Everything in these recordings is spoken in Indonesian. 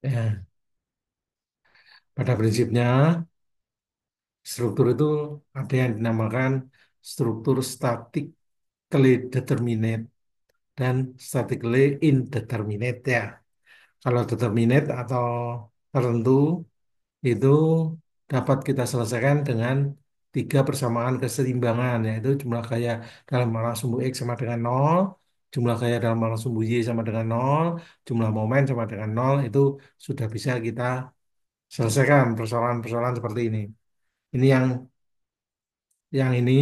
Ya, pada prinsipnya struktur itu ada yang dinamakan struktur statically determinate dan statically indeterminate ya. Kalau determinate atau tertentu itu dapat kita selesaikan dengan tiga persamaan keseimbangan, yaitu jumlah gaya dalam arah sumbu X sama dengan nol, jumlah gaya dalam arah sumbu Y sama dengan nol, jumlah momen sama dengan nol, itu sudah bisa kita selesaikan persoalan-persoalan seperti ini. Ini yang ini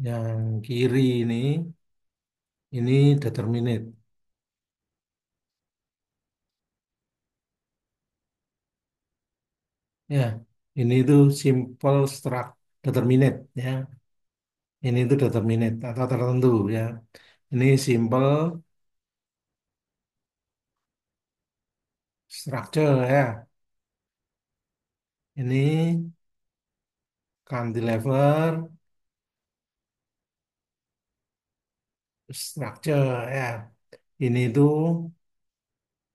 yang kiri ini determinate. Ya, ini itu simple struct determinate ya. Ini itu determinate atau tertentu ya. Ini simple structure ya. Ini cantilever structure ya. Ini itu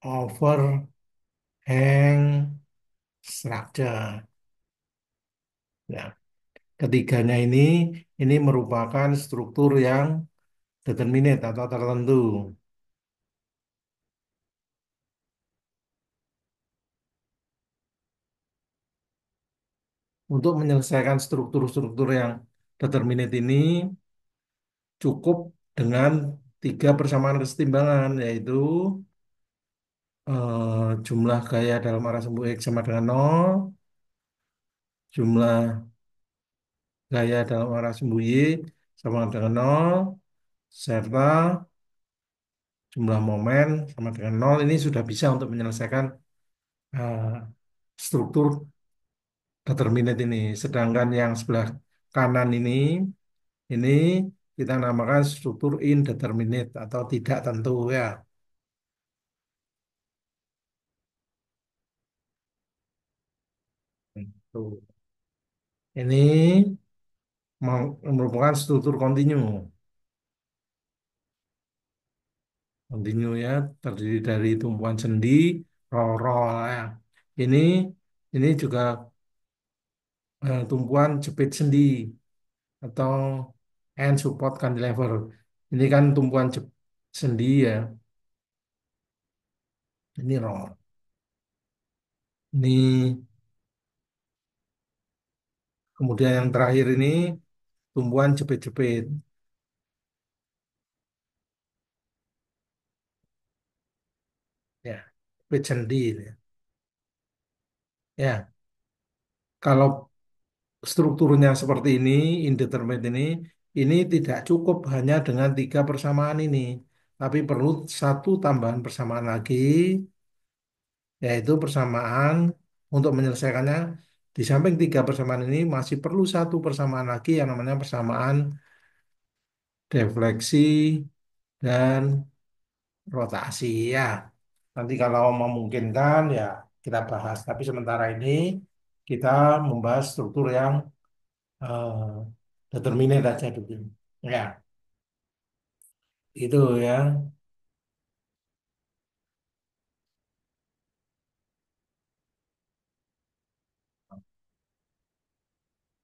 overhang structure. Ya, ketiganya ini merupakan struktur yang determinate atau tertentu. Untuk menyelesaikan struktur-struktur yang determinate ini cukup dengan tiga persamaan kesetimbangan, yaitu jumlah gaya dalam arah sumbu X sama dengan nol, jumlah gaya dalam arah sumbu Y sama dengan nol, serta jumlah momen sama dengan nol. Ini sudah bisa untuk menyelesaikan eh, struktur determinate ini. Sedangkan yang sebelah kanan ini kita namakan struktur indeterminate atau tidak tentu ya. Tuh. Ini merupakan struktur kontinu. Kontinu ya, terdiri dari tumpuan sendi, roll ya. Ini ini juga tumpuan jepit sendi atau hand support cantilever. Ini kan tumpuan sendi ya. Ini roll. Ini kemudian yang terakhir ini tumpuan jepit-jepit ya, jepit sendi ya. Ya, kalau strukturnya seperti ini, indeterminate ini tidak cukup hanya dengan tiga persamaan ini, tapi perlu satu tambahan persamaan lagi, yaitu persamaan untuk menyelesaikannya. Di samping tiga persamaan ini masih perlu satu persamaan lagi yang namanya persamaan defleksi dan rotasi ya. Nanti kalau memungkinkan ya kita bahas. Tapi sementara ini kita membahas struktur yang eh, determinate aja dulu. Ya, itu ya.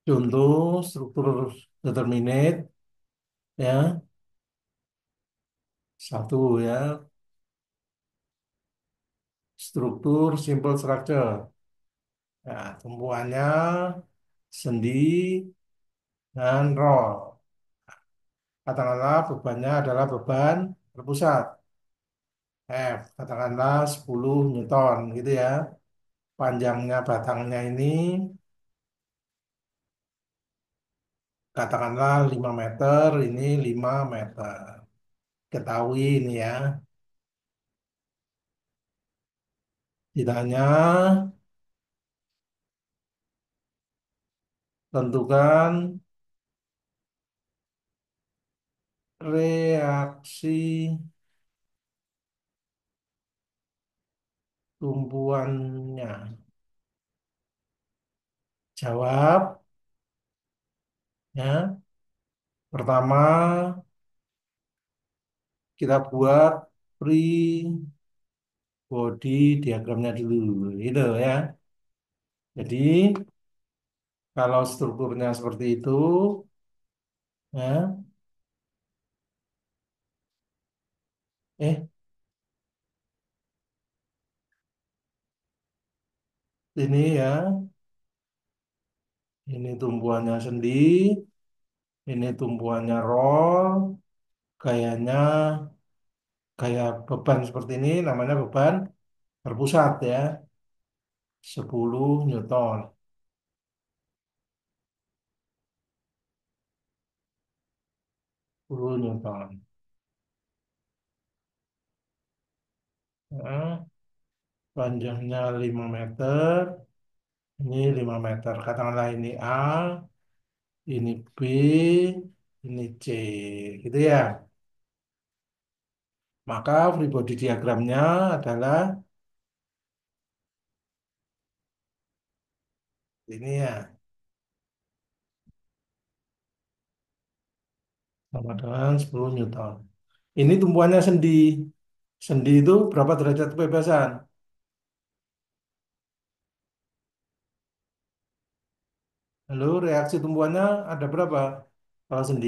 Contoh struktur determinate ya. Satu ya, struktur simple structure. Nah, tumpuannya sendi dan roll. Katakanlah bebannya adalah beban terpusat. Katakanlah 10 Newton gitu ya. Panjangnya batangnya ini katakanlah 5 meter, ini 5 meter. Ketahui ini ya. Ditanya, tentukan reaksi tumpuannya. Jawab ya. Pertama, kita buat free body diagramnya dulu, gitu ya. Jadi kalau strukturnya seperti itu, ya, eh, ini ya, ini tumbuhannya sendi, ini tumbuhannya roll, gayanya kayak beban seperti ini, namanya beban terpusat ya, 10 Newton, 10 Newton. Nah, panjangnya 5 meter, ini 5 meter. Katakanlah ini A, ini B, ini C, gitu ya. Maka free body diagramnya adalah ini ya, sama dengan 10 Newton. Ini tumpuannya sendi. Sendi itu berapa derajat kebebasan? Lalu reaksi tumbuhannya ada berapa kalau sendi?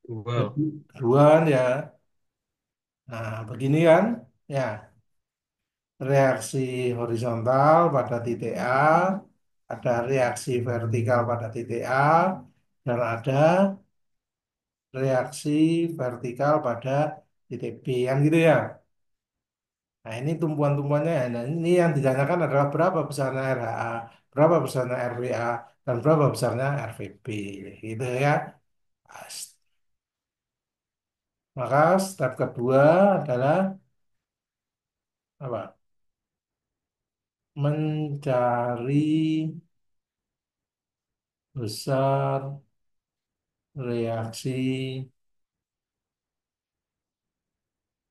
Wow. Dua ya. Nah, begini kan? Ya, reaksi horizontal pada titik A, ada reaksi vertikal pada titik A, dan ada reaksi vertikal pada titik B, kan gitu ya. Nah, ini tumpuan-tumpuannya. Nah, ini yang ditanyakan adalah berapa besarnya RHA, berapa besarnya RWA, dan berapa besarnya RVB. Gitu ya. Maka step kedua adalah apa? Mencari besar reaksi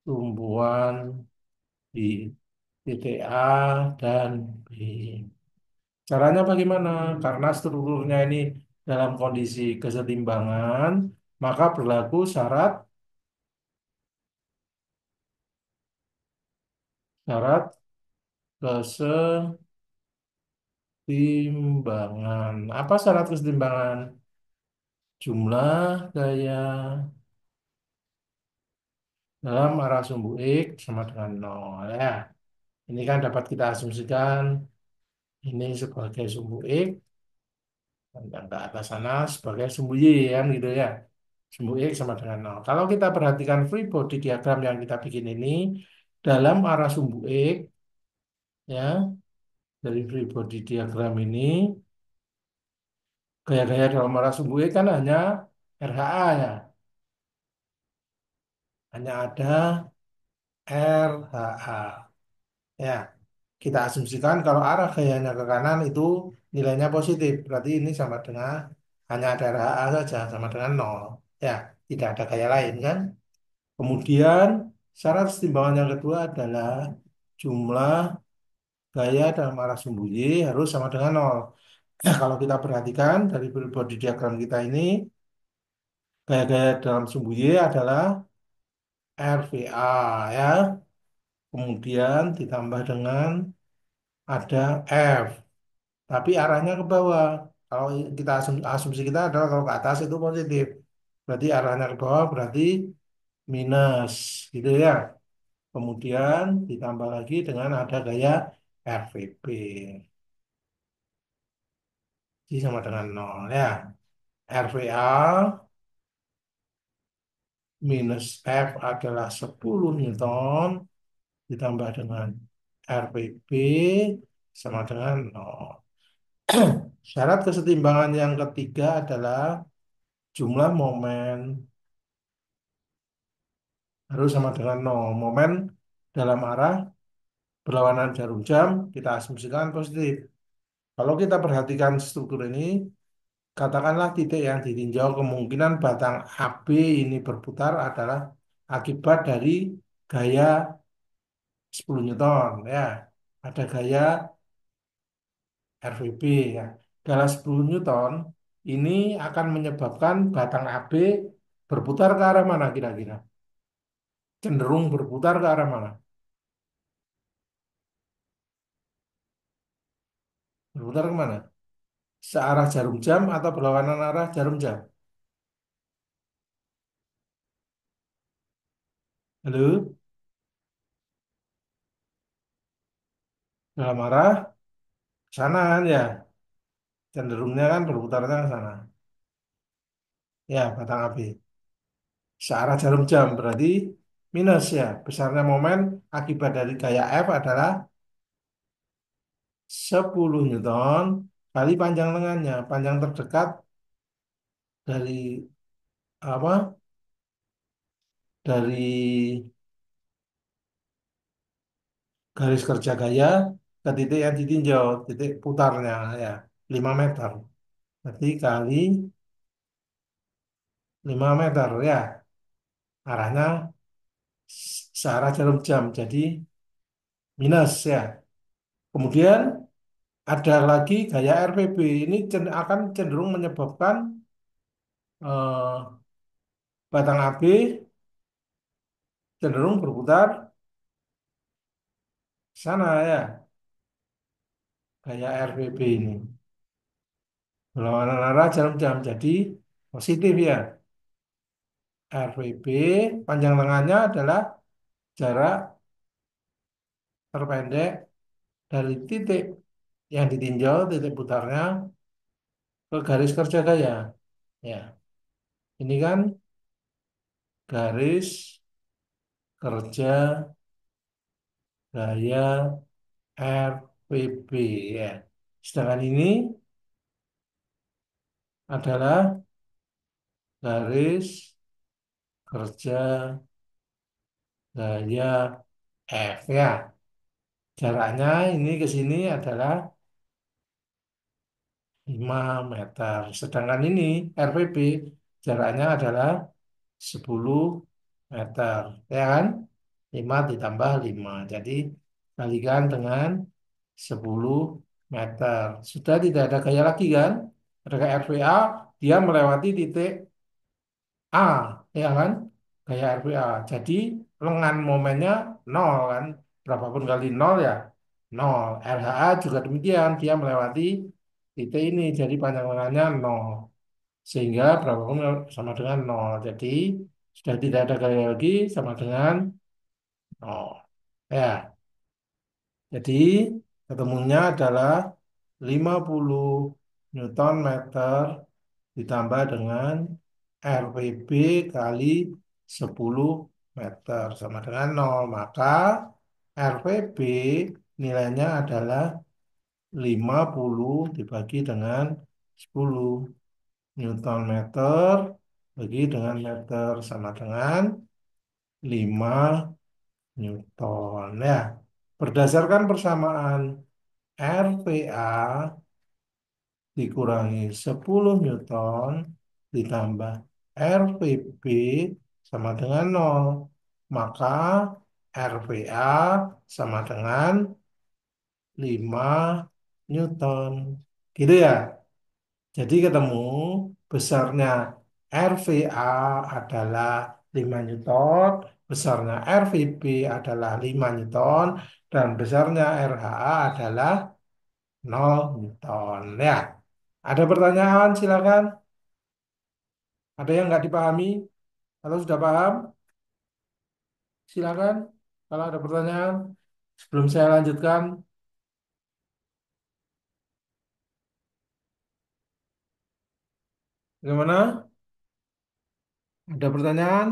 tumbuhan di titik A dan B. Caranya bagaimana? Karena strukturnya ini dalam kondisi kesetimbangan, maka berlaku syarat kesetimbangan. Apa syarat kesetimbangan? Jumlah gaya dalam arah sumbu X sama dengan nol ya. Ini kan dapat kita asumsikan ini sebagai sumbu X dan yang ke atas sana sebagai sumbu Y kan gitu ya. Sumbu X sama dengan nol. Kalau kita perhatikan free body diagram yang kita bikin ini dalam arah sumbu X ya, dari free body diagram ini gaya-gaya dalam arah sumbu X kan hanya RHA ya. Hanya ada RHA. Ya, kita asumsikan kalau arah gayanya ke kanan itu nilainya positif. Berarti ini sama dengan hanya ada RHA saja, sama dengan nol. Ya, tidak ada gaya lain kan. Kemudian syarat kesetimbangan yang kedua adalah jumlah gaya dalam arah sumbu Y harus sama dengan nol. Kalau kita perhatikan dari body diagram kita ini, gaya-gaya dalam sumbu Y adalah RVA ya. Kemudian ditambah dengan ada F. Tapi arahnya ke bawah. Kalau kita asumsi kita adalah kalau ke atas itu positif. Berarti arahnya ke bawah berarti minus gitu ya. Kemudian ditambah lagi dengan ada gaya RVP. Jadi sama dengan nol ya. RVA minus F adalah 10 Newton ditambah dengan RVP sama dengan nol. Syarat kesetimbangan yang ketiga adalah jumlah momen harus sama dengan nol. Momen dalam arah berlawanan jarum jam kita asumsikan positif. Kalau kita perhatikan struktur ini, katakanlah titik yang ditinjau kemungkinan batang AB ini berputar adalah akibat dari gaya 10 Newton ya. Ada gaya RVB ya. Gaya 10 Newton ini akan menyebabkan batang AB berputar ke arah mana kira-kira? cenderung berputar ke arah mana? Berputar ke mana? Searah jarum jam atau berlawanan arah jarum jam? Halo? Dalam arah sana kan ya? Cenderungnya kan berputarnya ke sana. Ya, batang api. Searah jarum jam berarti minus ya. Besarnya momen akibat dari gaya F adalah 10 Newton kali panjang lengannya. Panjang terdekat dari apa? Dari garis kerja gaya ke titik yang ditinjau, titik putarnya ya 5 meter. Berarti kali 5 meter ya. Arahnya searah jarum jam. Jadi minus ya. Kemudian ada lagi gaya RPB. Ini akan cenderung menyebabkan eh, batang AB cenderung berputar sana ya. Gaya RPB ini. Berlawanan arah jarum jam. Jadi positif ya. RPB panjang lengannya adalah jarak terpendek dari titik yang ditinjau, titik putarnya ke garis kerja gaya. Ya, ini kan garis kerja gaya RPB ya. Sedangkan ini adalah garis kerja gaya F ya. Jaraknya ini ke sini adalah 5 meter. Sedangkan ini RPB jaraknya adalah 10 meter. Ya kan? 5 ditambah 5. Jadi kalikan dengan 10 meter. Sudah tidak ada gaya lagi kan? Ada gaya RPA, dia melewati titik A, ya kan? Gaya RPA. Jadi lengan momennya nol kan? Berapapun kali nol ya nol. LHA juga demikian, dia melewati titik ini. Jadi panjang lengannya nol. Sehingga berapapun sama dengan nol. Jadi sudah tidak ada gaya lagi sama dengan nol. Ya, jadi ketemunya adalah 50 Newton meter ditambah dengan RPB kali 10 meter sama dengan nol. Maka RPB nilainya adalah 50 dibagi dengan 10 Newton meter bagi dengan meter sama dengan 5 Newton. Ya, berdasarkan persamaan RPA dikurangi 10 Newton ditambah RPB sama dengan nol. Maka RPA sama dengan 5 Newton. Gitu ya. Jadi ketemu besarnya RVA adalah 5 Newton, besarnya RVB adalah 5 Newton, dan besarnya RHA adalah 0 Newton. Ya, ada pertanyaan silakan. Ada yang nggak dipahami? Kalau sudah paham, silakan. Kalau ada pertanyaan, sebelum saya lanjutkan, bagaimana? Ada pertanyaan?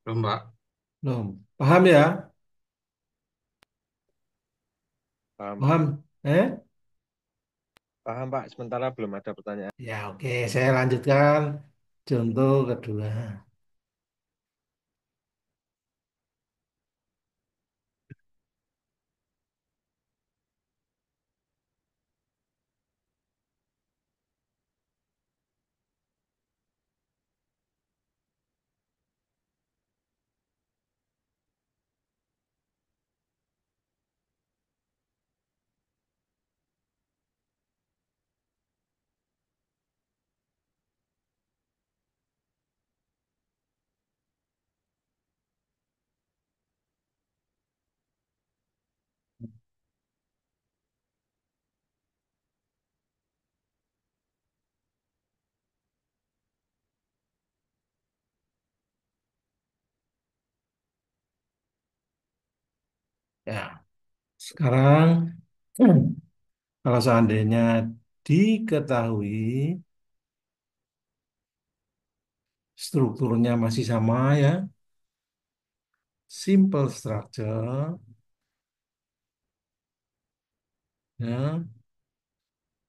Belum, Pak. Belum. Paham ya? Paham. Paham? Paham, Pak. Sementara belum ada pertanyaan. Ya, oke. Saya lanjutkan contoh kedua. Ya, sekarang kalau seandainya diketahui strukturnya masih sama ya, simple structure, ya,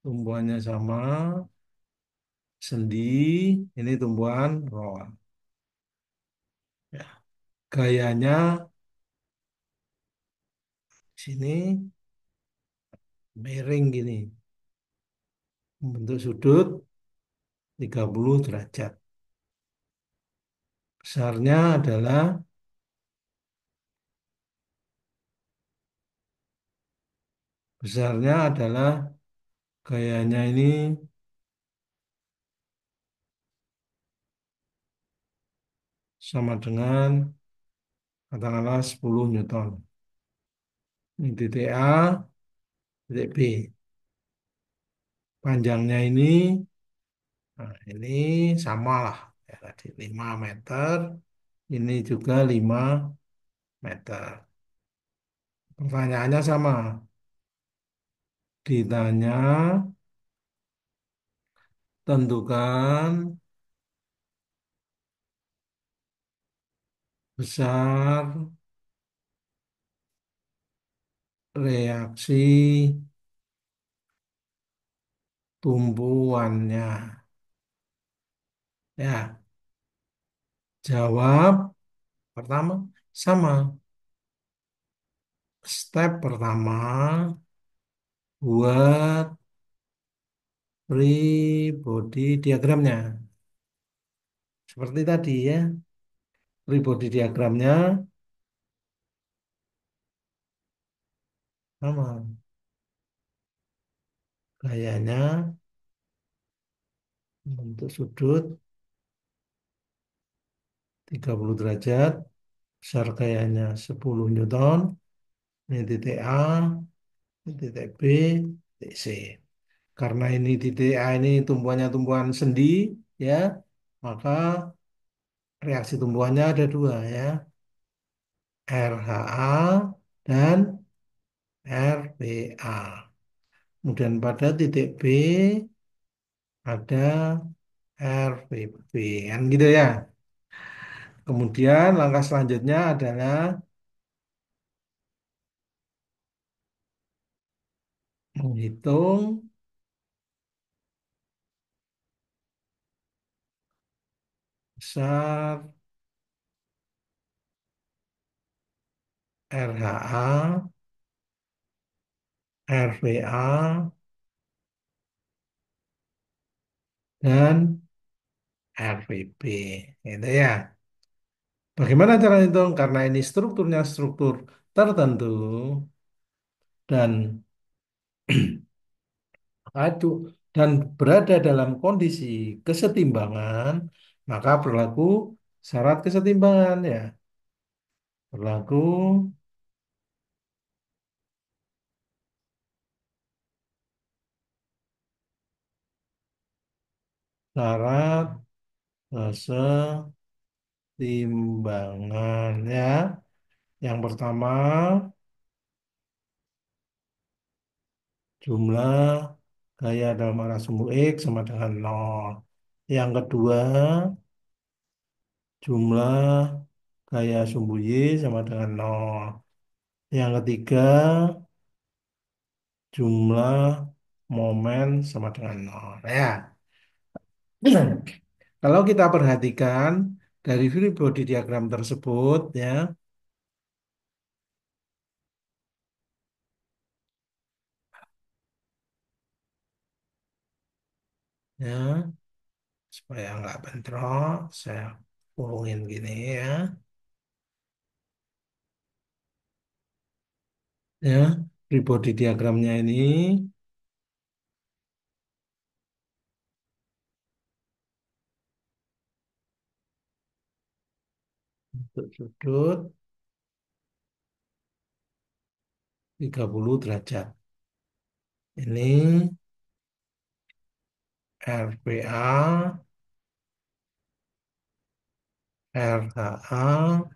tumbuhannya sama, sendi, ini tumbuhan roll. Ya, gayanya sini miring gini, membentuk sudut 30 derajat. Besarnya adalah besarnya adalah gayanya ini sama dengan katakanlah 10 Newton. Ini titik A, titik B. Panjangnya ini, nah ini sama lah. Ya, tadi 5 meter, ini juga 5 meter. Pertanyaannya sama. Ditanya, tentukan besar reaksi tumbuhannya. Ya, jawab pertama sama. Step pertama buat free body diagramnya. Seperti tadi ya, free body diagramnya sama. Gayanya bentuk sudut 30 derajat, besar gayanya 10 Newton, ini titik A, ini titik B, titik C. Karena ini titik A ini tumbuhannya tumbuhan sendi, ya, maka reaksi tumbuhannya ada dua ya, RHA dan RPA. Kemudian pada titik B ada RPP, kan gitu ya. Kemudian langkah selanjutnya adalah menghitung besar RHA, RPA, dan RPP. Itu ya. Bagaimana cara hitung? Karena ini strukturnya struktur tertentu dan aduh dan berada dalam kondisi kesetimbangan, maka berlaku syarat kesetimbangan ya. Berlaku syarat kesetimbangan ya. Yang pertama, jumlah gaya dalam arah sumbu X sama dengan nol. Yang kedua, jumlah gaya sumbu Y sama dengan nol. Yang ketiga, jumlah momen sama dengan nol. Ya, kalau kita perhatikan dari free body diagram tersebut, ya, supaya nggak bentrok, saya kurungin gini ya, ya, free body diagramnya ini untuk sudut 30 derajat. Ini RPA, RHA,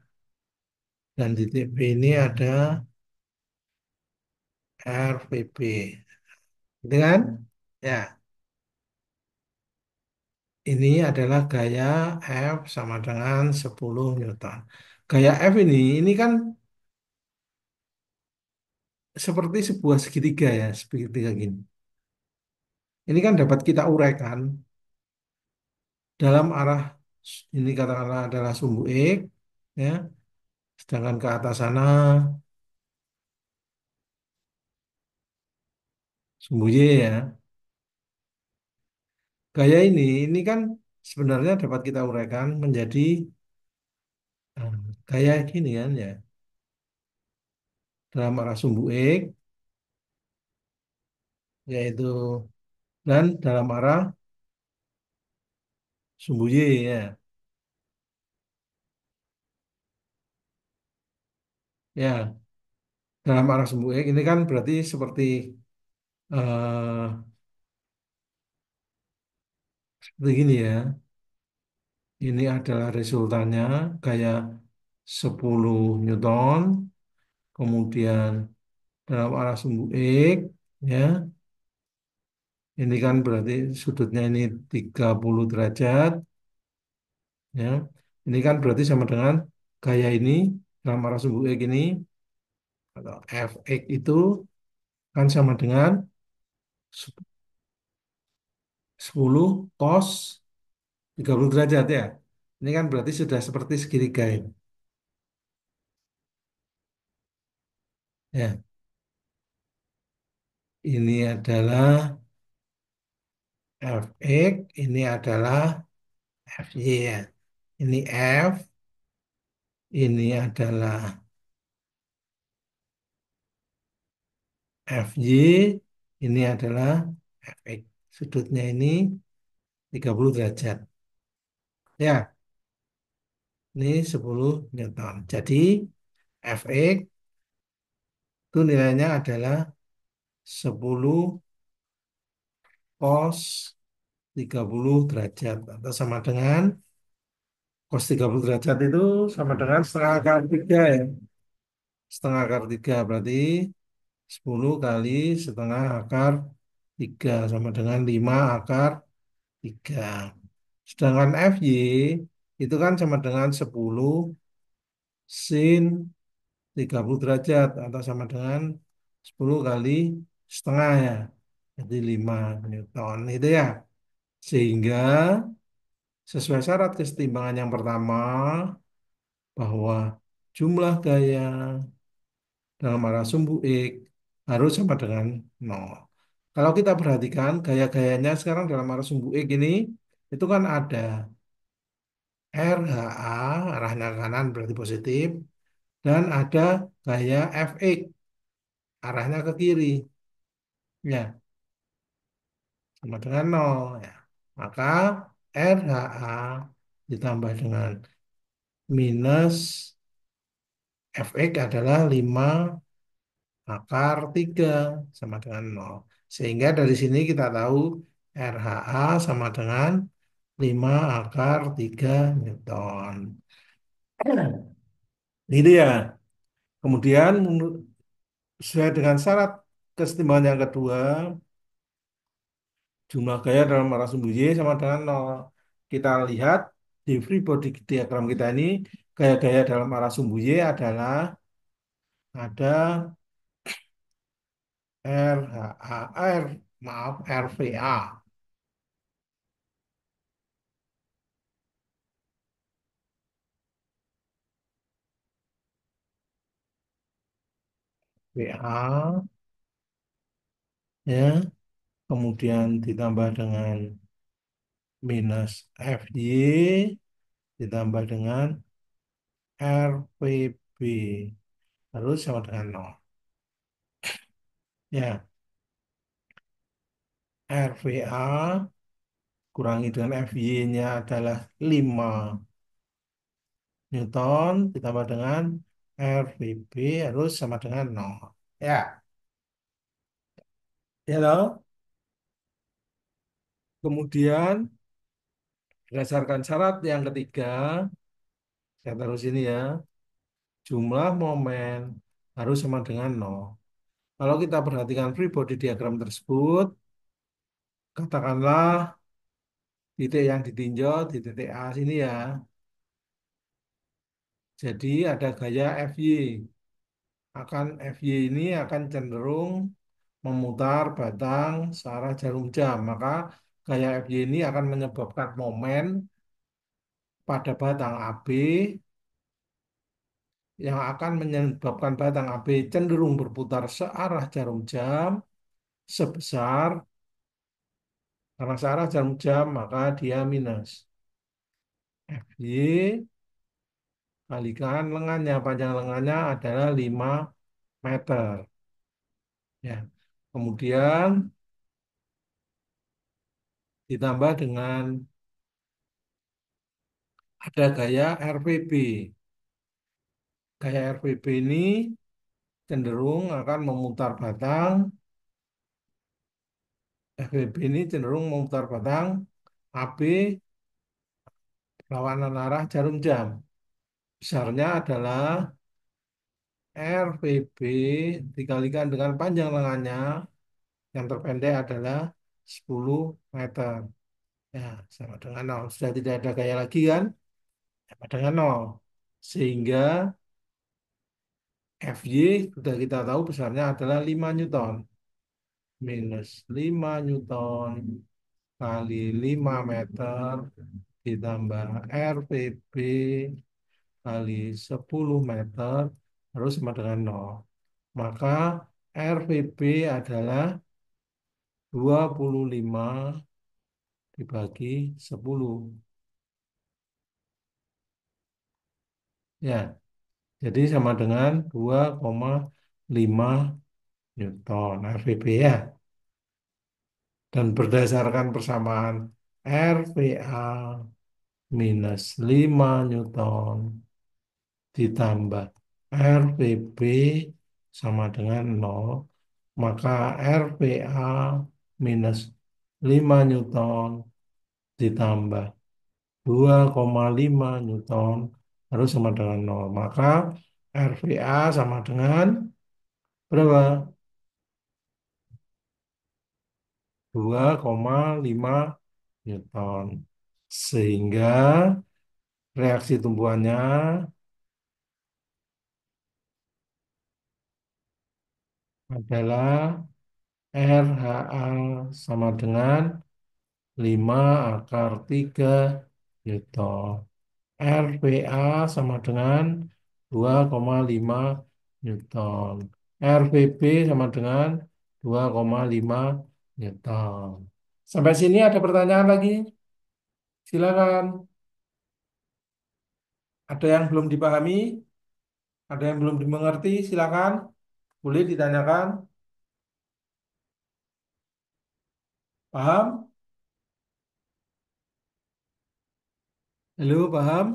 dan titik B ini ada RVB. Dengan ya, ini adalah gaya F sama dengan 10 Newton. Gaya F ini kan seperti sebuah segitiga ya, segitiga gini. Ini kan dapat kita uraikan dalam arah ini katakanlah adalah sumbu X, ya, sedangkan ke atas sana sumbu Y ya. Gaya ini kan sebenarnya dapat kita uraikan menjadi eh, gaya gini kan ya, dalam arah sumbu X, yaitu dan dalam arah sumbu Y ya. Ya, dalam arah sumbu X ini kan berarti seperti begini ya. Ini adalah resultannya gaya 10 Newton, kemudian dalam arah sumbu X, ya. Ini kan berarti sudutnya ini 30 derajat, ya. Ini kan berarti sama dengan gaya ini dalam arah sumbu X ini atau Fx itu kan sama dengan 10 cos 30 derajat ya. Ini kan berarti sudah seperti segitiga ini. Ya, ini adalah Fx, ini adalah Fy ya. Ini F, ini adalah Fy, ini adalah Fx. Sudutnya ini 30 derajat. Ya, ini 10 Newton. Jadi Fx itu nilainya adalah 10 cos 30 derajat atau sama dengan cos 30 derajat itu sama dengan setengah akar 3 ya. Setengah akar 3 berarti 10 kali setengah akar 3 sama dengan 5 akar 3. Sedangkan FY itu kan sama dengan 10 sin 30 derajat atau sama dengan 10 kali setengah ya. Jadi 5 Newton itu ya. Sehingga sesuai syarat kesetimbangan yang pertama bahwa jumlah gaya dalam arah sumbu X harus sama dengan nol. Kalau kita perhatikan gaya-gayanya sekarang dalam arah sumbu X ini itu kan ada RHA arahnya ke kanan berarti positif dan ada gaya FX arahnya ke kiri ya sama dengan nol ya. Maka RHA ditambah dengan minus FX adalah 5 akar 3 sama dengan nol. Sehingga dari sini kita tahu RHA sama dengan 5 akar 3 Newton. Ini ya. Kemudian sesuai dengan syarat kesetimbangan yang kedua, jumlah gaya dalam arah sumbu Y sama dengan nol. Kita lihat di free body diagram kita ini, gaya-gaya dalam arah sumbu Y adalah ada maaf, RVA. VA ya, kemudian ditambah dengan minus FY ditambah dengan RPB harus sama dengan nol. Ya, RVA kurangi dengan FY-nya adalah 5 Newton ditambah dengan RVB harus sama dengan nol. Ya, ya loh. Kemudian berdasarkan syarat yang ketiga, saya taruh sini ya, jumlah momen harus sama dengan nol. Kalau kita perhatikan free body diagram tersebut, katakanlah titik yang ditinjau di titik A sini ya. Jadi ada gaya FY. FY ini akan cenderung memutar batang searah jarum jam. Maka gaya FY ini akan menyebabkan momen pada batang AB yang akan menyebabkan batang AB cenderung berputar searah jarum jam sebesar, karena searah jarum jam maka dia minus FY kalikan lengannya. Panjang lengannya adalah 5 meter. Ya. Kemudian ditambah dengan ada gaya RPB. Gaya RPB ini cenderung akan memutar batang. FPB ini cenderung memutar batang AB berlawanan arah jarum jam. Besarnya adalah RPB dikalikan dengan panjang lengannya yang terpendek adalah 10 meter. Ya, sama dengan nol. Sudah tidak ada gaya lagi kan? Sama dengan nol. Sehingga FY sudah kita tahu besarnya adalah 5 Newton. Minus 5 Newton kali 5 meter ditambah RPB kali 10 meter harus sama dengan nol. Maka RPB adalah 25 dibagi 10. Ya, jadi sama dengan 2,5 Newton RPB ya. Dan berdasarkan persamaan RPA minus 5 Newton ditambah RPB sama dengan nol, maka RPA minus 5 Newton ditambah 2,5 Newton harus sama dengan nol. Maka RPA sama dengan berapa? 2,5 Newton. Sehingga reaksi tumbuhannya adalah RHA sama dengan 5 akar 3 Newton. RPA sama dengan 2,5 Newton. RPB sama dengan 2,5 Newton. Sampai sini ada pertanyaan lagi? Silakan. Ada yang belum dipahami? Ada yang belum dimengerti? Silakan. Boleh ditanyakan. Paham? Halo, paham?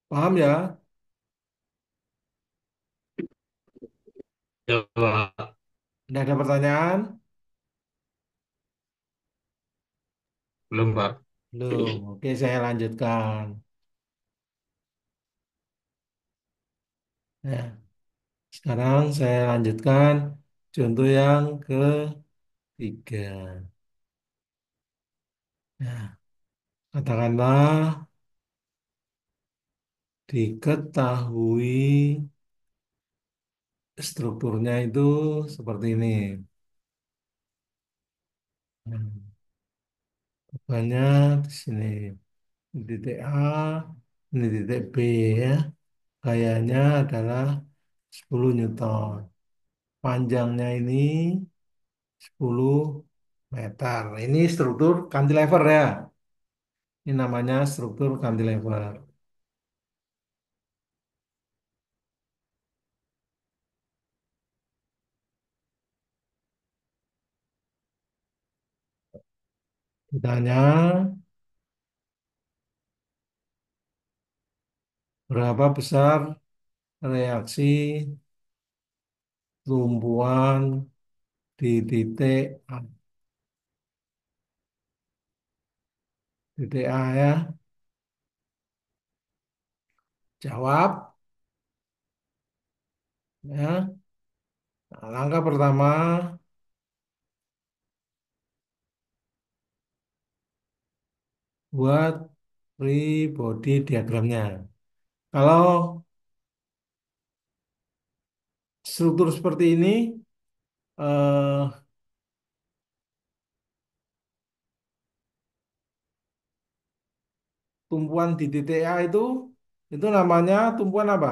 Paham ya? Ya, Pak. Tidak ada pertanyaan? Belum, Pak. Belum. Oke, saya lanjutkan. Ya, sekarang saya lanjutkan contoh yang ketiga. Nah, katakanlah diketahui strukturnya itu seperti ini. Nah, banyak di sini. Ini titik A, ini titik B ya. Gayanya adalah 10 Newton. Panjangnya ini 10 meter. Ini struktur cantilever ya. Ini namanya struktur cantilever. Ditanya berapa besar reaksi tumbuhan di titik A. Titik A ya. Jawab. Ya. Nah, langkah pertama buat free body diagramnya. Kalau struktur seperti ini, eh, tumpuan di titik A itu namanya tumpuan apa?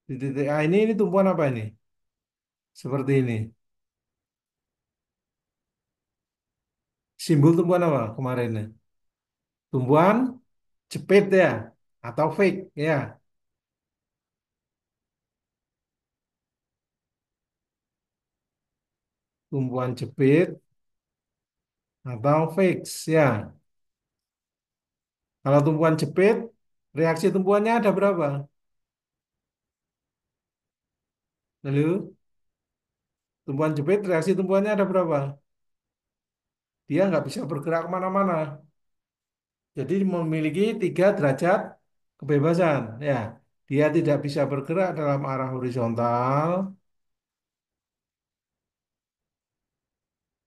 Di titik A ini tumpuan apa ini? Seperti ini. Simbol tumpuan apa kemarin? Tumpuan jepit ya, atau fake ya. Tumpuan jepit atau fix ya. Kalau tumpuan jepit, reaksi tumpuannya ada berapa? Lalu, tumpuan jepit, reaksi tumpuannya ada berapa? Dia nggak bisa bergerak kemana-mana. Jadi memiliki 3 derajat kebebasan. Ya, dia tidak bisa bergerak dalam arah horizontal.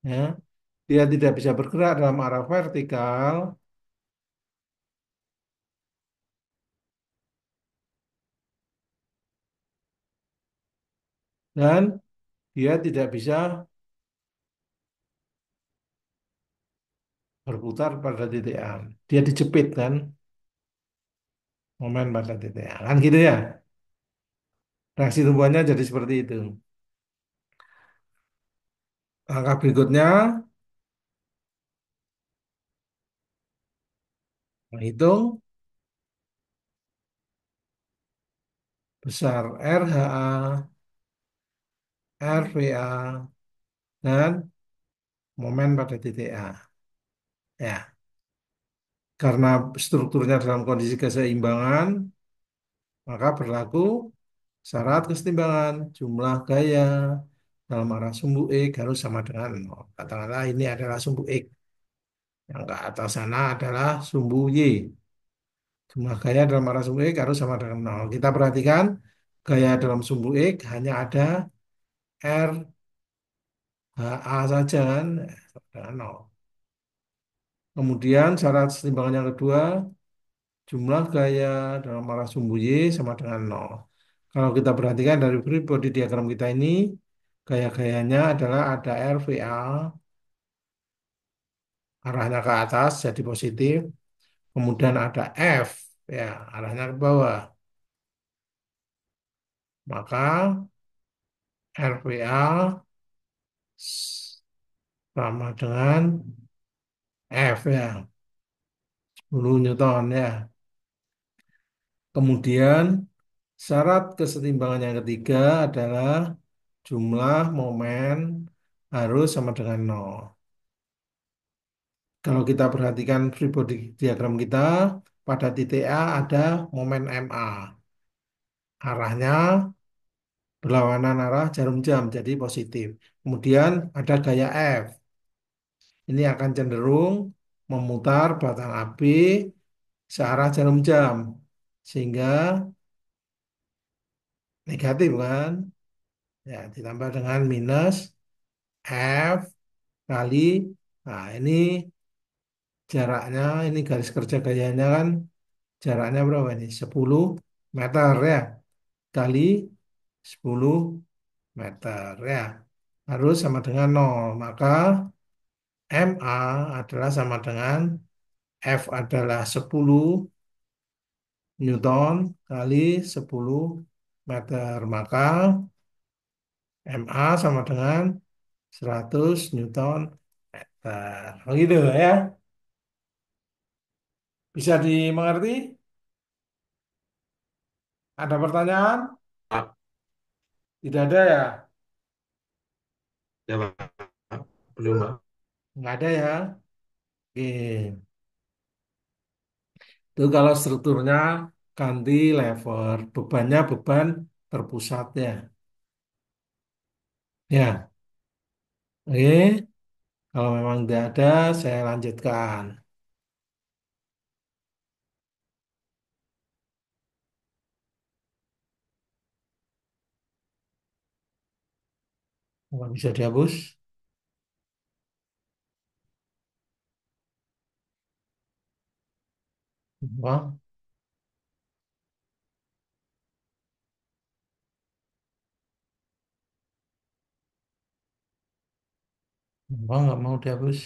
Ya, dia tidak bisa bergerak dalam arah vertikal dan dia tidak bisa berputar pada titik A. Dia dijepit kan, momen pada titik A. Kan gitu ya. Reaksi tumbuhannya jadi seperti itu. Langkah berikutnya, menghitung besar RHA, RVA, dan momen pada titik A. Ya, karena strukturnya dalam kondisi keseimbangan, maka berlaku syarat kesetimbangan jumlah gaya dalam arah sumbu X harus sama dengan nol. Katakanlah ini adalah sumbu X, yang ke atas sana adalah sumbu Y. Jumlah gaya dalam arah sumbu X harus sama dengan nol. Kita perhatikan gaya dalam sumbu X hanya ada RHA saja kan, sama dengan nol. Kemudian syarat kesetimbangan yang kedua, jumlah gaya dalam arah sumbu Y sama dengan nol. Kalau kita perhatikan dari free body diagram kita ini, gaya-gayanya adalah ada RVA, arahnya ke atas jadi positif. Kemudian ada F, ya arahnya ke bawah. Maka RVA sama dengan F ya, 10 Newton ya. Kemudian syarat kesetimbangan yang ketiga adalah jumlah momen harus sama dengan nol. Kalau kita perhatikan free body diagram kita, pada titik A ada momen MA. Arahnya berlawanan arah jarum jam, jadi positif. Kemudian ada gaya F. Ini akan cenderung memutar batang api searah jarum jam. Sehingga negatif kan? Ya, ditambah dengan minus F kali. Nah, ini jaraknya, ini garis kerja gayanya kan jaraknya berapa ini? 10 meter ya. Kali 10 meter ya. Harus sama dengan nol. Maka MA adalah sama dengan F adalah 10 Newton kali 10 meter. Maka MA sama dengan 100 Newton meter. Begitu ya. Bisa dimengerti? Ada pertanyaan? Pak. Tidak ada ya? Ya, Pak. Belum, Pak. Nggak ada ya? Oke. Itu kalau strukturnya cantilever, bebannya beban terpusatnya. Ya, oke. Kalau memang tidak ada, saya lanjutkan. Apa bisa dihapus? Apa? Apa nggak mau dihapus?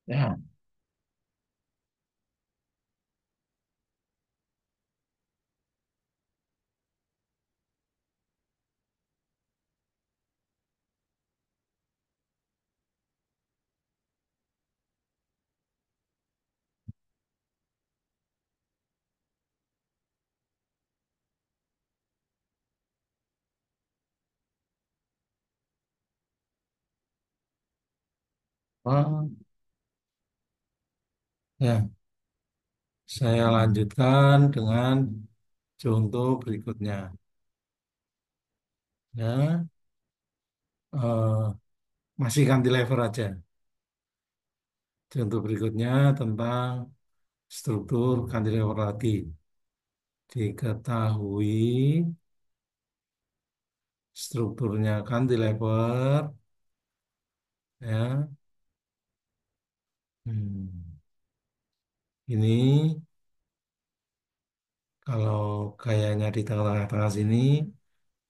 Ya, ah, ya, saya lanjutkan dengan contoh berikutnya. Ya, masih cantilever aja. Contoh berikutnya tentang struktur cantilever lagi. Diketahui strukturnya cantilever, ya. Hmm. Ini kalau gayanya di tengah-tengah sini,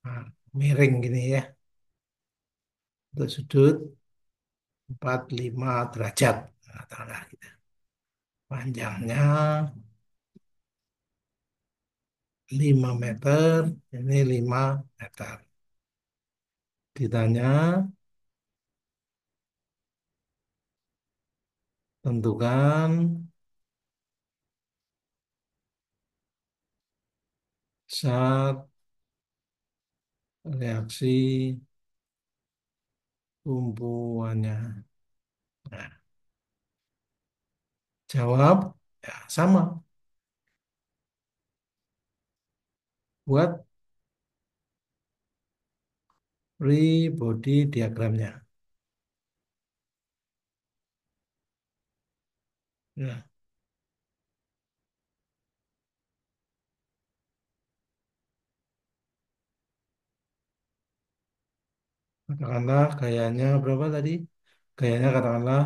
nah, miring gini ya, untuk sudut 45 derajat. Nah, tengah gitu. Panjangnya 5 meter, ini 5 meter. Ditanya, tentukan saat reaksi tumpuannya. Nah, jawab, ya sama. Buat free body diagramnya. Ya, katakanlah gayanya berapa tadi? Gayanya katakanlah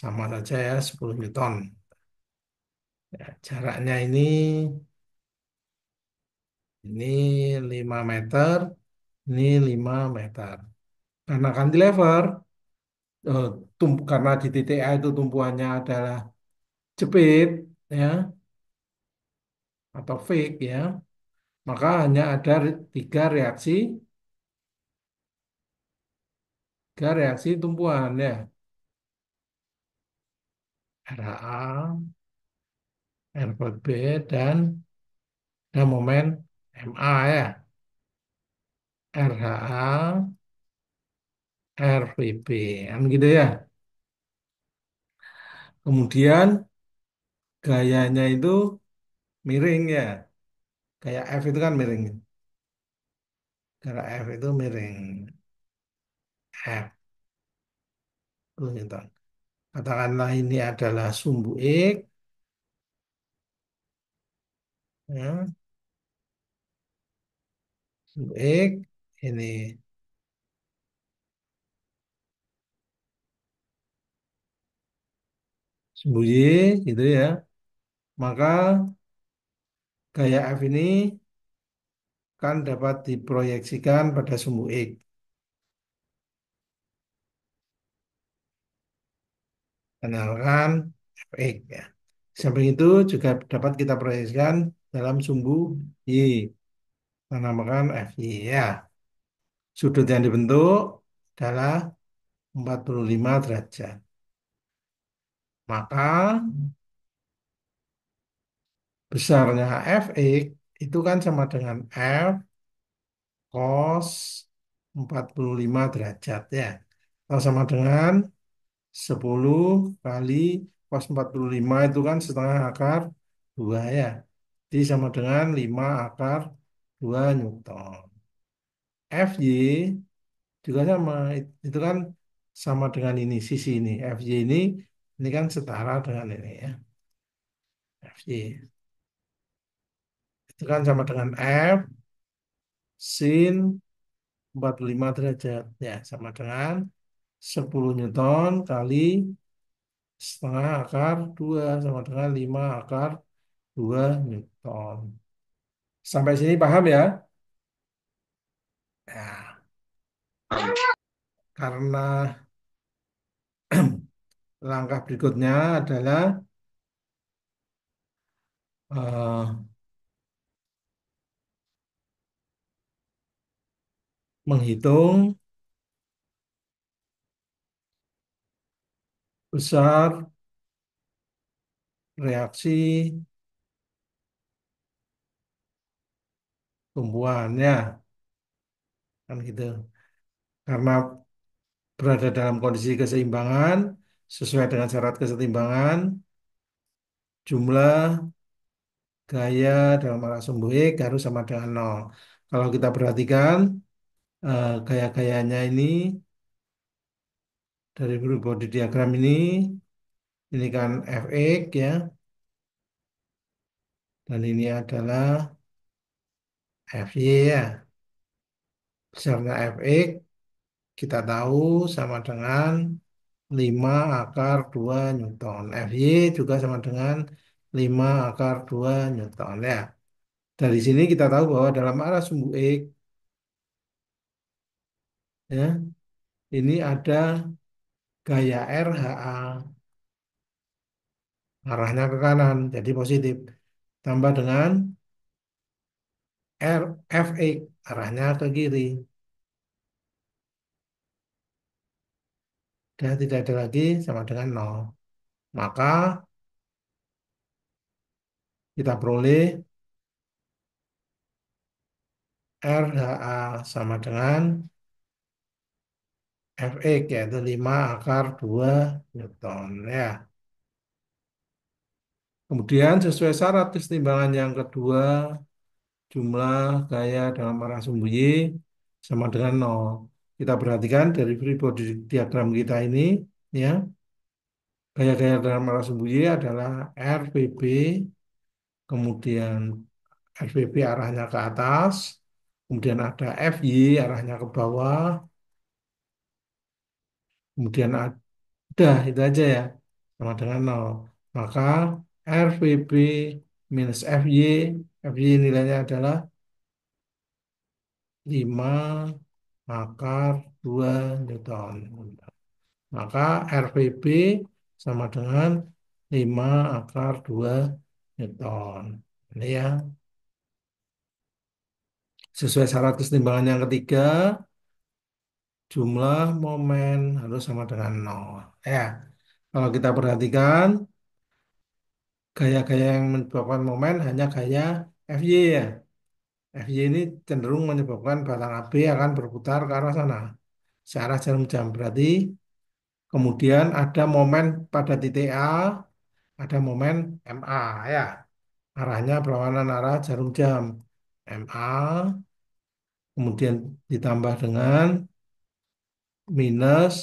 sama saja ya 10 Newton. Ya, jaraknya ini 5 meter, ini 5 meter. Karena cantilever, karena di titik A itu tumpuannya adalah jepit ya atau fake ya, maka hanya ada tiga reaksi tumpuan ya. RHA, R buat B, dan ada momen MA ya. RHA, RVB, kan gitu ya. Kemudian gayanya itu miring ya. Kayak F itu kan miring. Gaya F itu miring. F itu Newton. Katakanlah ini adalah sumbu X, ya. Sumbu X ini sumbu Y gitu ya. Maka gaya F ini kan dapat diproyeksikan pada sumbu X. Kenalkan fx ya. Samping itu juga dapat kita proyeksikan dalam sumbu Y. Kita namakan FY ya. Sudut yang dibentuk adalah 45 derajat. Maka besarnya fx itu kan sama dengan F cos 45 derajat ya. Atau sama dengan 10 kali cos 45 itu kan setengah akar 2 ya. Jadi sama dengan 5 akar 2 Newton. Fy juga sama. Itu kan sama dengan ini, sisi ini. Fy ini kan setara dengan ini ya. Fy itu kan sama dengan F sin 45 derajat. Ya, sama dengan 10 Newton kali setengah akar 2 sama dengan 5 akar 2 Newton. Sampai sini paham ya? Ya, karena langkah berikutnya adalah eh, menghitung besar reaksi tumbuhannya, kan gitu. Karena berada dalam kondisi keseimbangan, sesuai dengan syarat keseimbangan, jumlah gaya dalam arah sumbu X harus sama dengan nol. Kalau kita perhatikan gaya-gayanya ini dari body diagram ini kan Fx ya, dan ini adalah Fy ya. Besarnya Fx kita tahu sama dengan 5 akar 2 Newton. Fy juga sama dengan 5 akar 2 Newton ya. Dari sini kita tahu bahwa dalam arah sumbu X ya, ini ada gaya RHA arahnya ke kanan, jadi positif. Tambah dengan Fx arahnya ke kiri. Dan tidak ada lagi sama dengan nol. Maka kita peroleh RHA sama dengan Fx yaitu 5 akar 2 Newton ya. Kemudian sesuai syarat kesetimbangan yang kedua, jumlah gaya dalam arah sumbu Y sama dengan nol. Kita perhatikan dari free body diagram kita ini ya, gaya-gaya dalam arah sumbu Y adalah RPB, kemudian RPB arahnya ke atas, kemudian ada FY arahnya ke bawah, kemudian udah itu aja ya, sama dengan nol. Maka RVB minus FY, FY nilainya adalah 5 akar 2 Newton. Maka RVB sama dengan 5 akar 2 Newton. Ini ya, sesuai syarat kesetimbangan yang ketiga, jumlah momen harus sama dengan nol. Ya, kalau kita perhatikan, gaya-gaya yang menyebabkan momen hanya gaya FY ya. FY ini cenderung menyebabkan batang AB akan berputar ke arah sana, searah jarum jam. Berarti kemudian ada momen pada titik A, ada momen MA ya. Arahnya berlawanan arah jarum jam. MA, kemudian ditambah dengan minus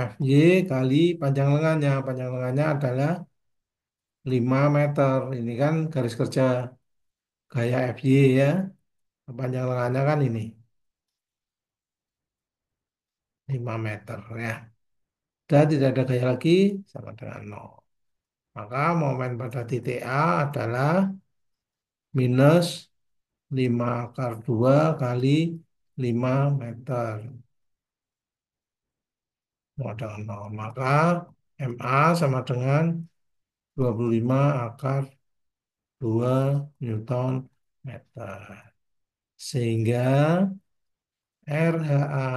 FY kali panjang lengannya. Panjang lengannya adalah 5 meter. Ini kan garis kerja gaya FY ya. Panjang lengannya kan ini 5 meter ya. Dan tidak ada gaya lagi sama dengan nol. Maka momen pada titik A adalah minus 5 akar 2 kali 5 meter. Modal nol. Maka MA sama dengan 25 akar 2 Newton meter. Sehingga RHA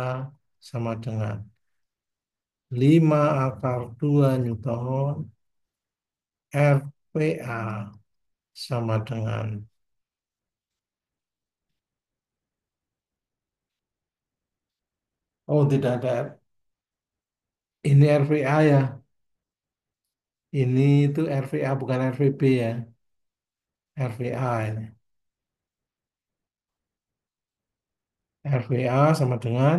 sama dengan 5 akar 2 Newton, RPA sama dengan, oh tidak ada, ini RVA ya, ini itu RVA bukan RVB ya, RVA ini. RVA sama dengan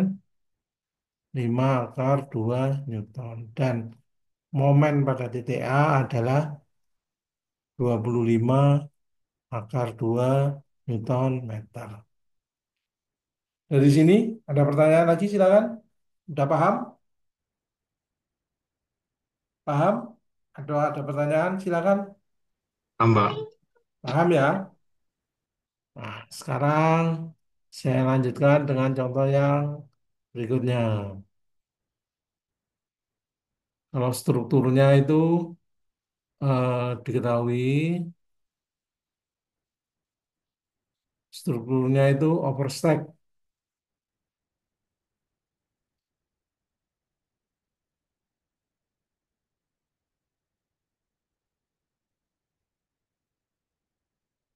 5 akar 2 Newton. Dan momen pada titik A adalah 25 akar 2 Newton meter. Dari sini ada pertanyaan lagi silakan. Udah paham? Paham? Ada pertanyaan silakan. Tambah. Paham ya? Nah, sekarang saya lanjutkan dengan contoh yang berikutnya. Kalau strukturnya itu diketahui, strukturnya itu overstack.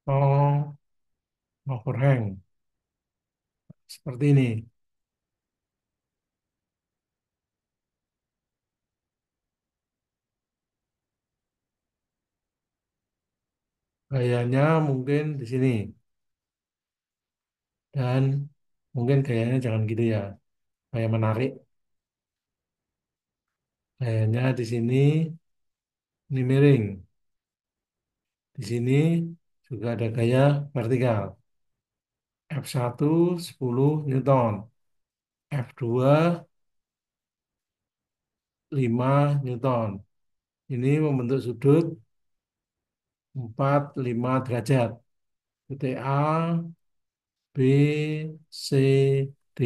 Oh, overhang. Seperti ini. Gayanya mungkin di sini. Dan mungkin gayanya jangan gitu ya. Kayak menarik. Gayanya di sini, ini miring. Di sini juga ada gaya vertikal. F1 10 Newton. F2 5 Newton. Ini membentuk sudut 45 derajat. Titik A, B, C, D.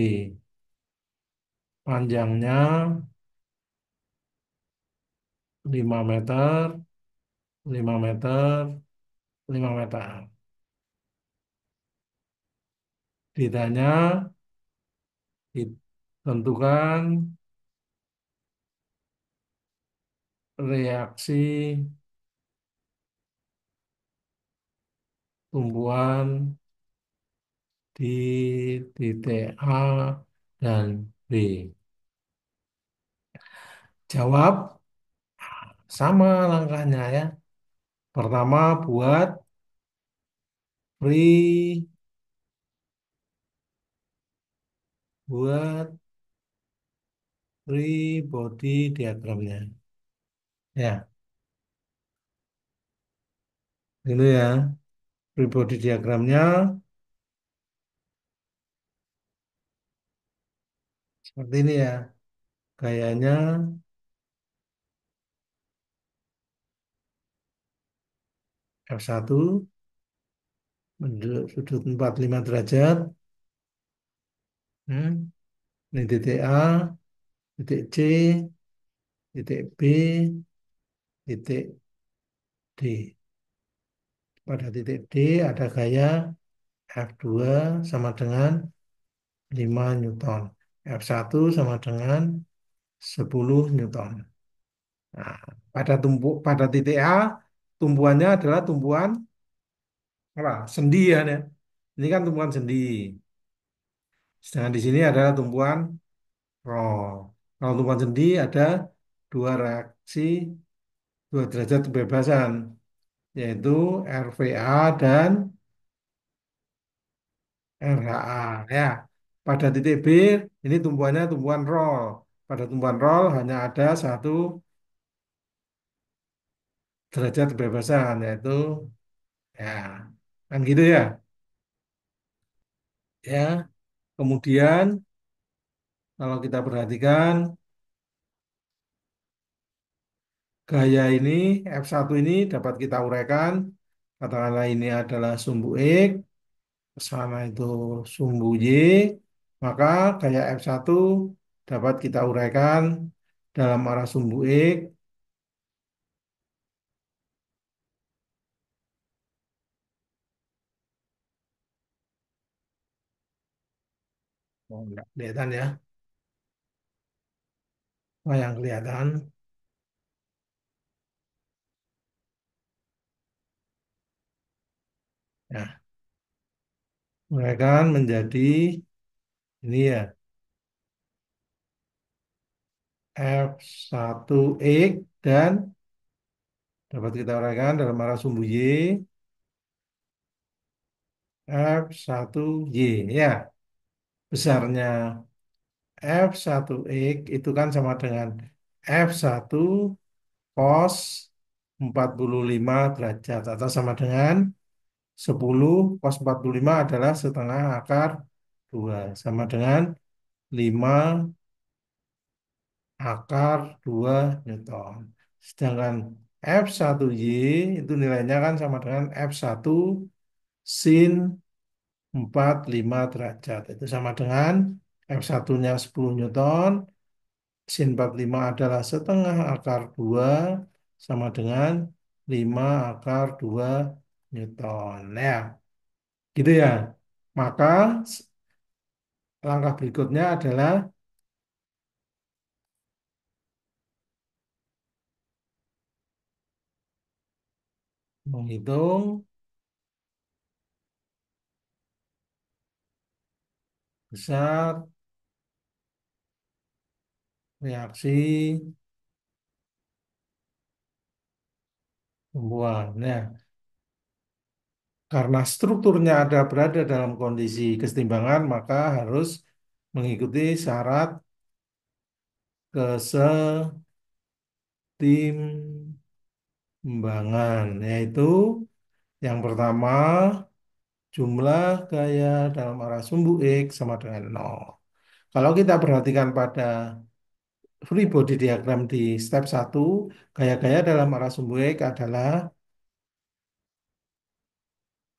Panjangnya 5 meter, 5 meter, 5 meter. Ditanya, ditentukan reaksi tumbuhan di titik A dan B. Jawab sama langkahnya ya. Pertama free buat free body diagramnya. Ya, ini ya. Free body diagramnya seperti ini ya. Gayanya F1 sudut 45 derajat. Hmm. Ini titik A, titik C, titik B, titik D. Pada titik D ada gaya F2 sama dengan 5 Newton. F1 sama dengan 10 Newton. Nah, pada titik A tumbuhannya adalah tumbuhan apa? Sendi ya, ya. Ini kan tumbuhan sendi. Sedangkan di sini adalah tumbuhan roll. Kalau tumbuhan sendi ada dua reaksi, dua derajat kebebasan, yaitu RVA dan RHA. Ya, pada titik B ini tumbuhannya tumbuhan roll. Pada tumbuhan roll hanya ada satu derajat kebebasan, yaitu ya kan gitu ya. Ya, kemudian kalau kita perhatikan gaya ini F1 ini dapat kita uraikan, katakanlah ini adalah sumbu X, sana itu sumbu Y, maka gaya F1 dapat kita uraikan dalam arah sumbu X. Oh, enggak kelihatan ya. Oh, yang kelihatan. Ya, uraikan menjadi ini ya, F1X dan dapat kita uraikan dalam arah sumbu Y, F1Y. Ya, besarnya F1X itu kan sama dengan F1 cos 45 derajat atau sama dengan 10 cos 45 adalah setengah akar 2 sama dengan 5 akar 2 Newton. Sedangkan F1Y itu nilainya kan sama dengan F1 sin 45 derajat. Itu sama dengan F1-nya 10 Newton, sin 45 adalah setengah akar 2 sama dengan 5 akar 2 Newton. Ya, gitu ya. Maka langkah berikutnya adalah menghitung besar reaksi tumbuhan. Ya, karena strukturnya ada berada dalam kondisi kesetimbangan, maka harus mengikuti syarat kesetimbangan, yaitu yang pertama, jumlah gaya dalam arah sumbu X sama dengan nol. Kalau kita perhatikan pada free body diagram di step satu, gaya-gaya dalam arah sumbu X adalah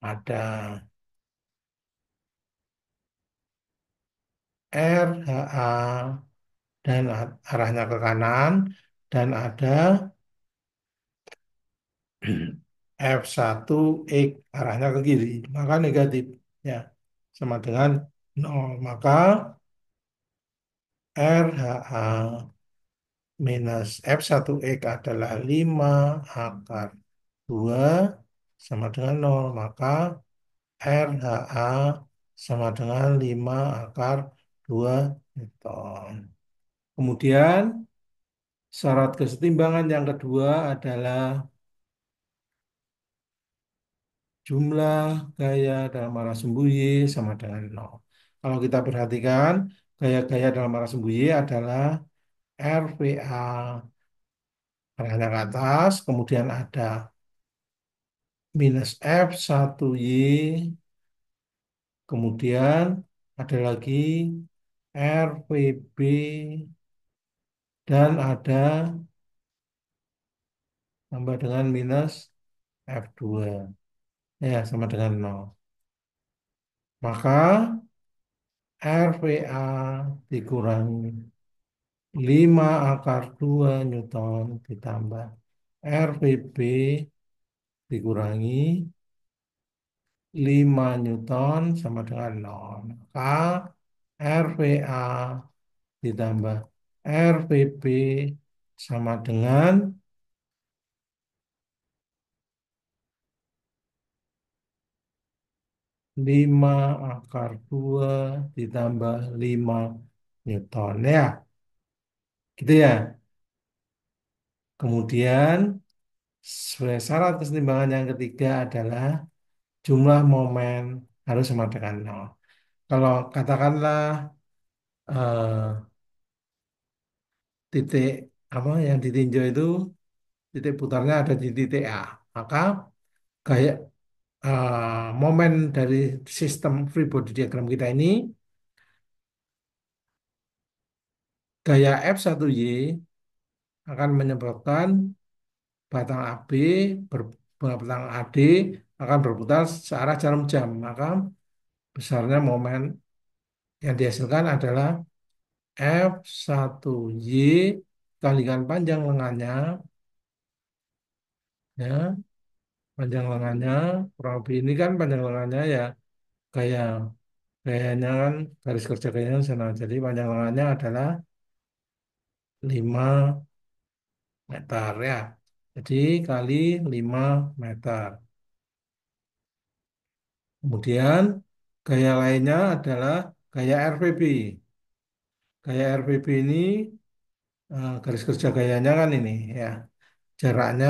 ada R, HA, dan arahnya ke kanan, dan ada F1 X arahnya ke kiri, maka negatif ya sama dengan nol. Maka RHA minus F1 X adalah 5 akar 2 sama dengan nol. Maka RHA sama dengan 5 akar 2 Newton. Kemudian syarat kesetimbangan yang kedua adalah jumlah gaya dalam arah sumbu Y sama dengan nol. Kalau kita perhatikan, gaya-gaya dalam arah sumbu Y adalah RVA arahnya ke atas, kemudian ada minus F1Y, kemudian ada lagi RVB, dan ada tambah dengan minus F2. Ya, sama dengan nol. Maka RVA dikurangi 5 akar 2 Newton ditambah RVB dikurangi 5 Newton sama dengan nol. Maka RVA ditambah RVB sama dengan 5 akar 2 ditambah 5 Newton. Ya, gitu ya. Kemudian sebagai syarat kesetimbangan yang ketiga adalah jumlah momen harus sama dengan nol. Kalau katakanlah eh, titik apa yang ditinjau itu titik putarnya ada di titik A, maka gaya momen dari sistem free body diagram kita ini gaya F1Y akan menyebabkan batang AB ber, batang AD akan berputar searah jarum jam, maka besarnya momen yang dihasilkan adalah F1Y kalikan panjang lengannya, ya, panjang lengannya, kurang lebih ini kan panjang lengannya ya, gaya, gayanya kan, garis kerja gayanya sana. Jadi panjang lengannya adalah 5 meter ya. Jadi kali 5 meter. Kemudian gaya lainnya adalah gaya RPB. Gaya RPB ini garis kerja gayanya kan ini ya. Jaraknya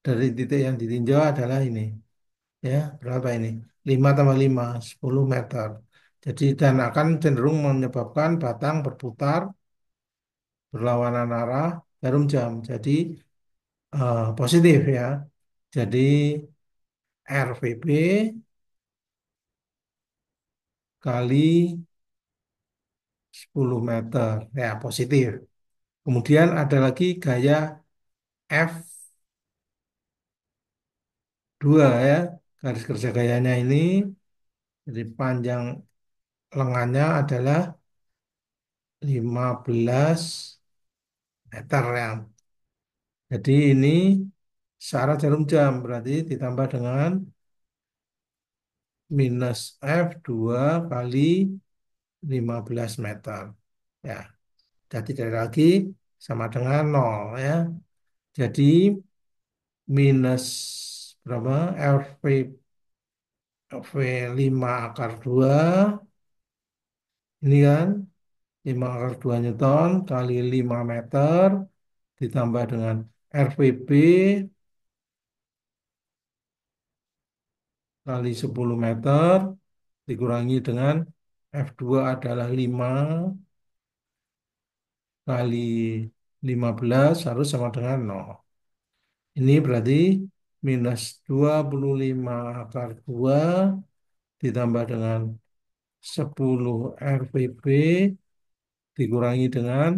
dari titik yang ditinjau adalah ini ya. Berapa ini? 5 tambah 5 10 meter. Jadi dan akan cenderung menyebabkan batang berputar berlawanan arah jarum jam. Jadi positif ya. Jadi RPB kali 10 meter ya positif. Kemudian ada lagi gaya F2 ya. Garis kerja gayanya ini jadi panjang lengannya adalah 15 meter ya. Jadi ini searah jarum jam berarti ditambah dengan minus F2 kali 15 meter. Ya, jadi dari lagi sama dengan nol ya. Jadi minus berapa? V 5 akar 2 ini kan 5 akar 2 Newton kali 5 meter ditambah dengan RPB kali 10 meter dikurangi dengan F2 adalah 5 kali 15 harus sama dengan nol. Ini berarti minus 25 akar 2 ditambah dengan 10 RPB dikurangi dengan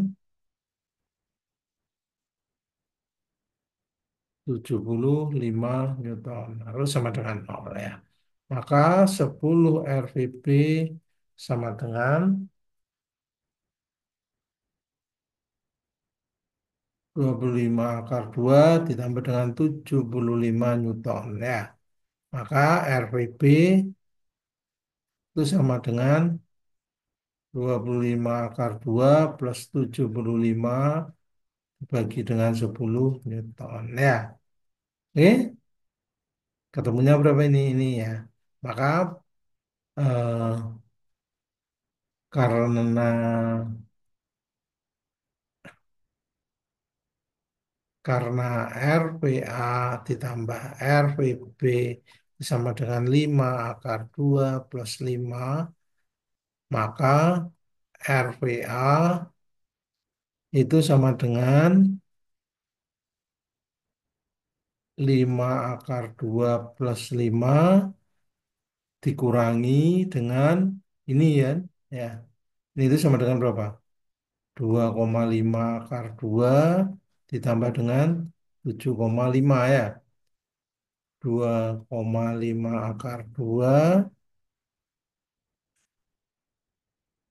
75 Newton. Harus sama dengan nol ya. Maka 10 RPB sama dengan 25 akar 2 ditambah dengan 75 Newton ya. Maka RPB itu sama dengan 25 akar 2 plus 75 bagi dengan 10 Newton ya. Oke, ketemunya berapa ini ya. Maka eh, karena karena RPA ditambah RPB sama dengan 5 akar 2 plus 5, maka RPA itu sama dengan 5 akar 2 plus 5 dikurangi dengan ini ya. Ya, ini itu sama dengan berapa? 2,5 akar 2 ditambah dengan 7,5 ya. 2,5 akar 2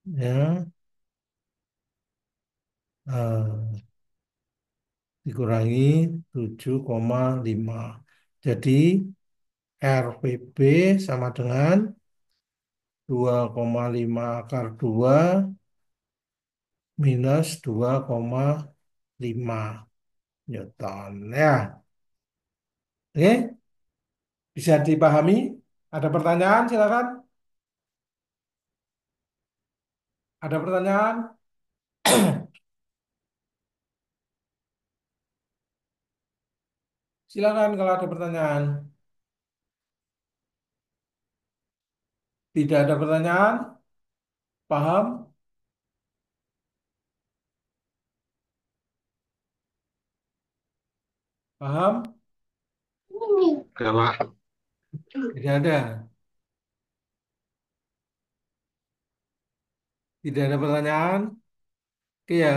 ya eh, dikurangi 7,5. Jadi RPB sama dengan 2,5 akar 2 minus 2,5 Newton. Ya, oke, bisa dipahami? Ada pertanyaan? Silakan. Ada pertanyaan? Silakan kalau ada pertanyaan. Tidak ada pertanyaan? Paham? Paham? Oke, Pak. Tidak ada. Tidak ada pertanyaan? Oke ya.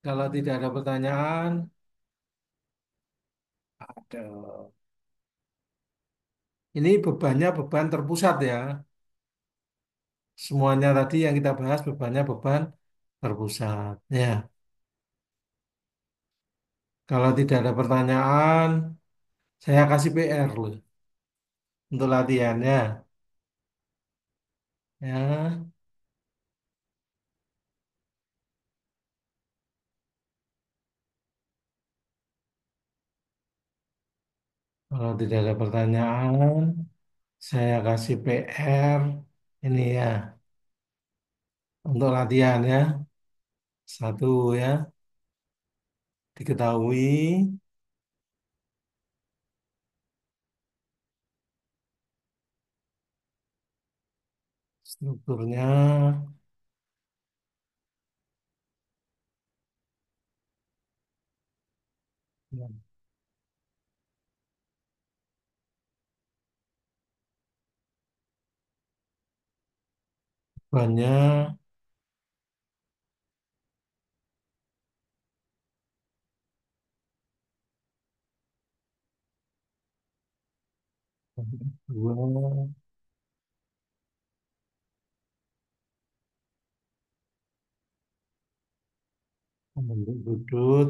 Kalau tidak ada pertanyaan, ada. Ini bebannya beban terpusat ya. Semuanya tadi yang kita bahas bebannya beban terpusat. Ya, kalau tidak ada pertanyaan, saya kasih PR loh untuk latihannya. Ya, kalau tidak ada pertanyaan, saya kasih PR ini ya untuk latihan ya. Satu ya, diketahui strukturnya, ya, bebannya dua, membentuk sudut,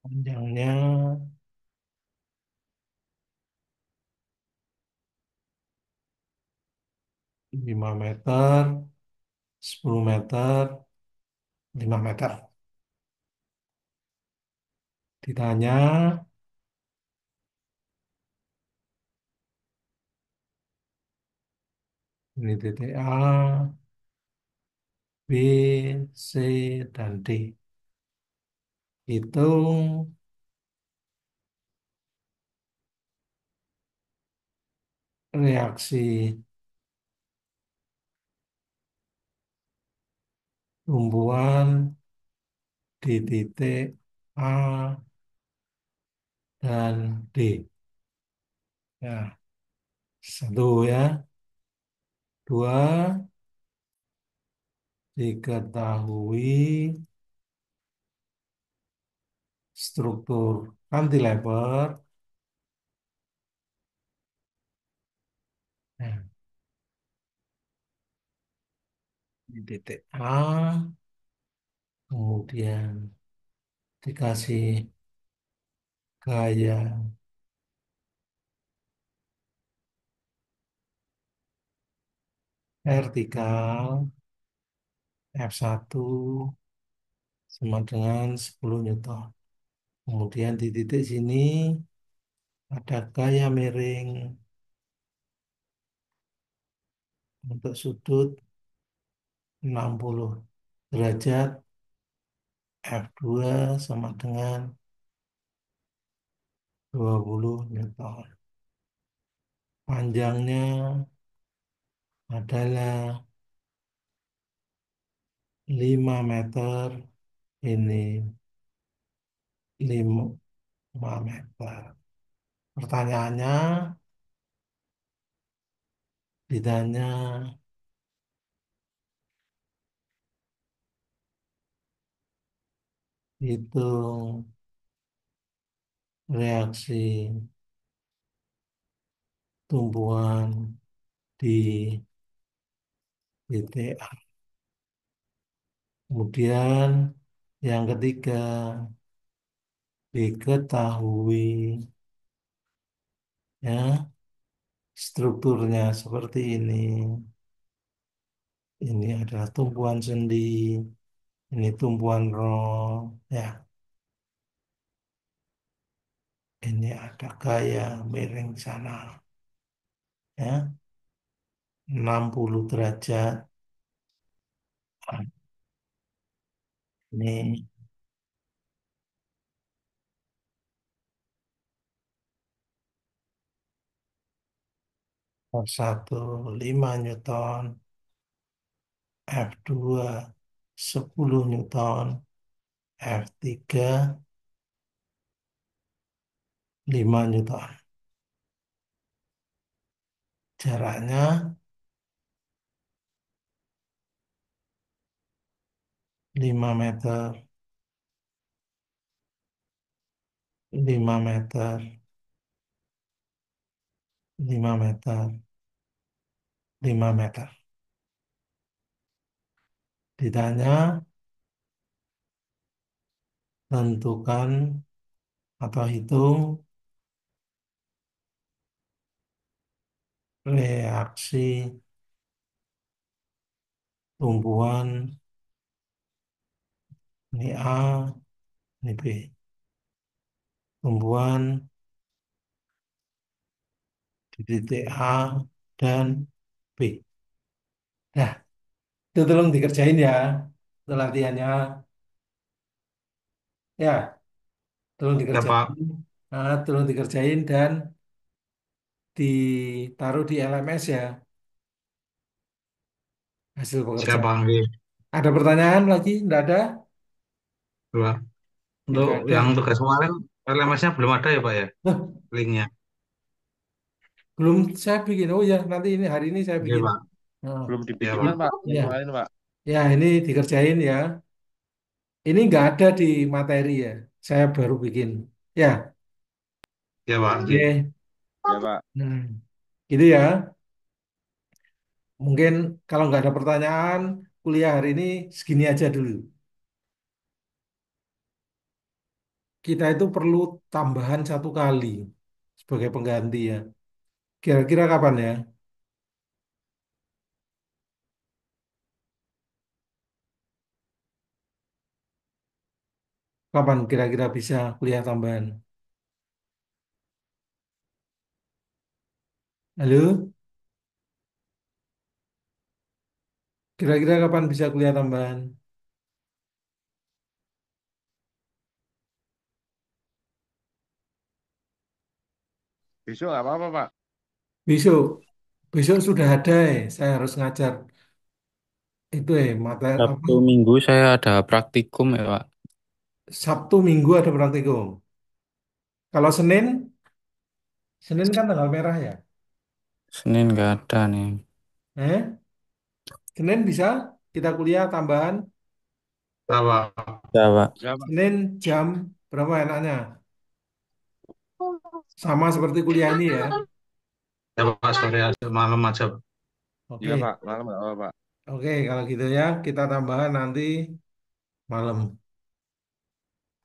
panjangnya 5 meter, 10 meter, 5 meter. Ditanya, ini titik A, B, C, dan D. Hitung reaksi tumbuhan di titik A dan D. Ya, satu ya. Dua, diketahui struktur cantilever. Nah, di titik A, kemudian dikasih gaya vertikal F1 sama dengan 10 Newton. Kemudian di titik sini ada gaya miring untuk sudut 60 derajat F2 sama dengan 20 Newton. Panjangnya adalah 5 meter, ini 5 meter. Pertanyaannya ditanya hitung reaksi tumbuhan di titik A. Kemudian yang ketiga, diketahui ya strukturnya seperti ini. Ini adalah tumpuan sendi, ini tumpuan roh, ya. Ini ada gaya miring sana, ya, 60 derajat. Ini 5 Newton, F2 10 Newton, F3 5 Newton. Jaraknya 5 meter. 5 meter, 5 meter, 5 meter. Ditanya, tentukan atau hitung reaksi tumbuhan, ini A, ini B. Tumbuhan di titik A dan B. Nah, itu tolong dikerjain ya, itu latihannya. Ya, tolong Ya dikerjain. Pak. Tolong dikerjain dan ditaruh di LMS ya, hasil Siapa pekerjaan. Anggi? Ada pertanyaan lagi? Tidak ada? Dua. Untuk Tidak yang ada. tugas kemarin, LMS-nya belum ada ya Pak ya? Loh, Linknya. belum saya bikin. Oh ya, nanti ini hari ini saya Oke bikin. Pak. Nah, Belum Ya dibikin Pak. kan Pak, yang ya, kemarin Pak. ya ini dikerjain ya. Ini nggak ada di materi ya. Saya baru bikin. Ya, Ya Pak Anggi. oke. Ya Pak. Hmm, gitu ya. Mungkin kalau nggak ada pertanyaan, kuliah hari ini segini aja dulu. Kita itu perlu tambahan 1 kali sebagai pengganti ya. Kira-kira kapan ya? Kapan kira-kira bisa kuliah tambahan? Halo? Kira-kira kapan bisa kuliah tambahan? Besok nggak apa-apa Pak. Besok, besok sudah ada saya harus ngajar itu materi apa? Sabtu Minggu saya ada praktikum ya Pak. Sabtu Minggu ada praktikum. Kalau Senin, Senin kan tanggal merah ya. Senin nggak ada nih. Eh? Senin bisa kita kuliah tambahan. Ya Pak. Ya Pak. Bisa Pak. Senin jam berapa enaknya? Sama seperti kuliah ini ya. Ya Pak, sore aja, malam aja. Iya Oke, Pak, malam nggak apa-apa Pak. oke kalau gitu ya kita tambahan nanti malam.